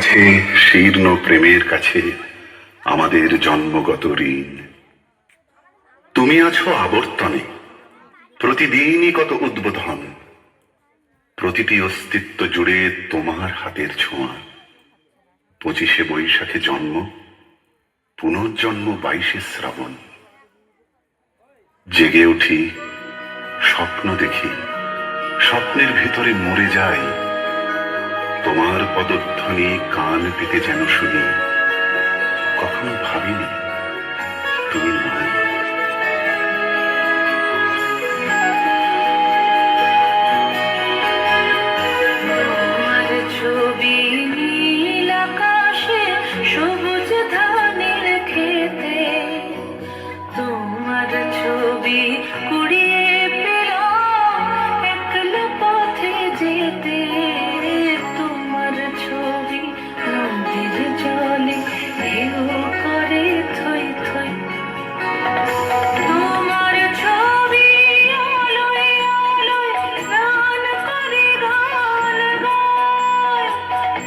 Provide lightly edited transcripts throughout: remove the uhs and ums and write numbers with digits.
আছে শীর্ণ প্রেমের কাছে আমাদের জন্মগত ঋণ। তুমি আছো আবর্তনে, প্রতিদিনই কত উদ্বোধন, প্রতিটি অস্তিত্ব জুড়ে তোমার হাতের ছোঁয়া। 25শে বৈশাখে জন্ম, পুনর্জন্ম 22শে শ্রাবণ। জেগে উঠি, স্বপ্ন দেখি, স্বপ্নের ভিতরে মরে যাই। তোমার পদধ্বনি কান পেতে যেন শুনি, কখনো ভাবিনি তুমি নাই। তোমার ছবি নীল আকাশে, সবুজ ধানের খেতে, তোমার ছবি কুড়িয়ে পেলাম একলা পথে যেতে। তোমার ছবি নদীর জলে ঢেউ করে থই থই। তোমার ছবি আলোয় আলোয় গান করে গান গায়।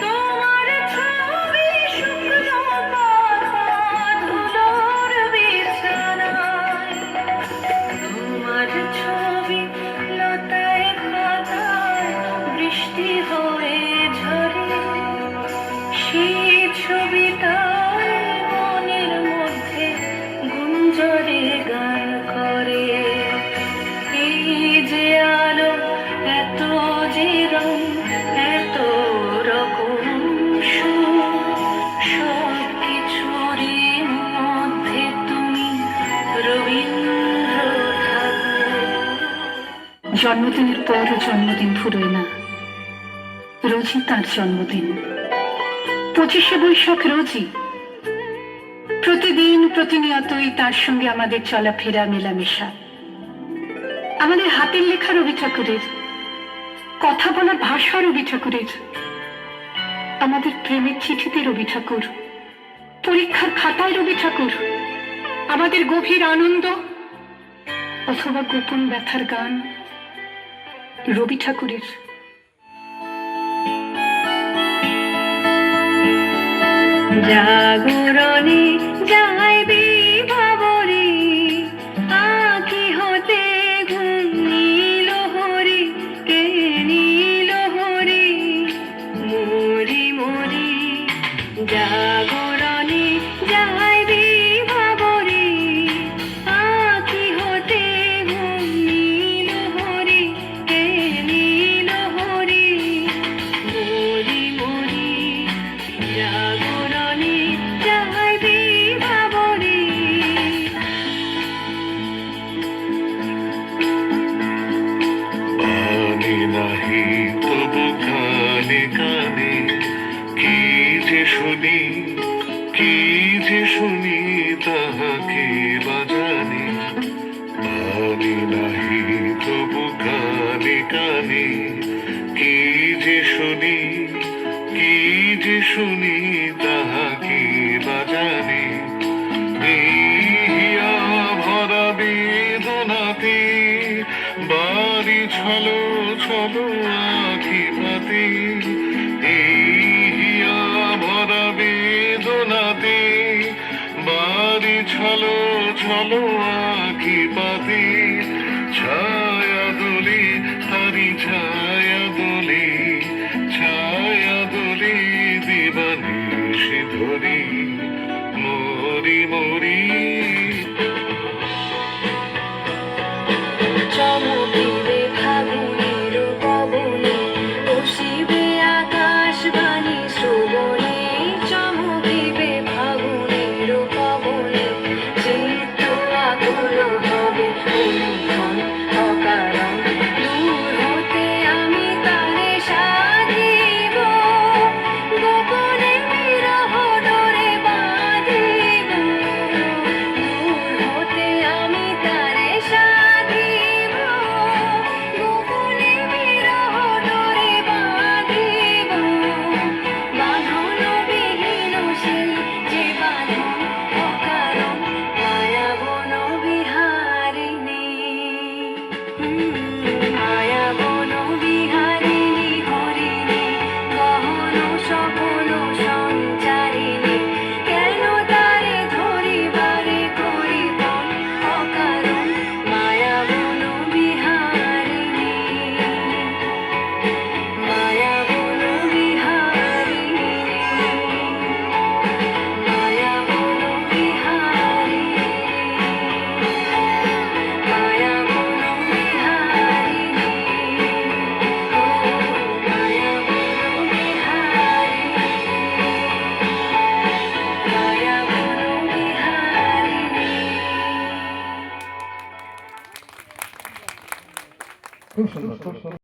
তোমার ছবি শুকনো পাতা ধুলোর বিছানায়। তোমার ছবি লতায় পাতায় বৃষ্টি হয়ে ঝরে। সেই ছবিটাই মনের মধ্যে গুঞ্জরে গান করে। এই যে আলো, এত যে রং, এত রকম সুর, সব কিছুরই মধ্যে তুমি রবীন্দ্র ঠাকুর। জন্মদিনের পরও জন্মদিন ফুরোয় না, রোজই তার জন্মদিন। 25শে বৈশাখ রোজই, প্রতিদিন প্রতিনিয়তই তার সঙ্গে আমাদের চলাফেরা মেলামেশা। আমাদের হাতের লেখা রবি ঠাকুরের, কথা বলার ভাষা রবি ঠাকুরের, আমাদের প্রেমের চিঠিতে রবি ঠাকুর, পরীক্ষার খাতায় রবি ঠাকুর, আমাদের গভীর আনন্দ অথবা গোপন ব্যথার গান রবি ঠাকুরের। জাগরণে যাইবি ভাবরে, আঁখি হতে ঘুম নীল হরি, কে নীল হরি মরি মরি। জাগরণে যাইবি ভাবরে, আঁখি হতে ঘুম নীল হরি, কে নীল হরি মরি মরি। জাগরণে যাইবি ভাবরে। পানি নাহি তবু কানে কানে, কি যে শুনি, কি যে শুনি তাহাকে বাজানে। পানি নাহি তবু কানে কানে, কি যে শুনি, কি যে শুনি তাহাকে বাজানে। হিয়া ভরা বেদনাতে বাড়ি ছলো ছলো আখি পাতে। হিয়া ভরা বেদনাতে বাড়ি ছলো ছলো আখি পাতে। ছায়া দোলে তারি ছায়া দোলে, ছায়া দোলে দিবানিশি ধরি মরি মরি। চমকিবে ফাগুনের পবনে, বসিবে আকাশ বাণী শ্রবণে। চমকিবে ফাগুনের পবনে, চিত্ত আকুল হবে অনুক্ষণ অকারণ। দূর হতে আমি তারে সাধিব, গোপনে বিরহ ডোরে বাঁধিব। সুন্দর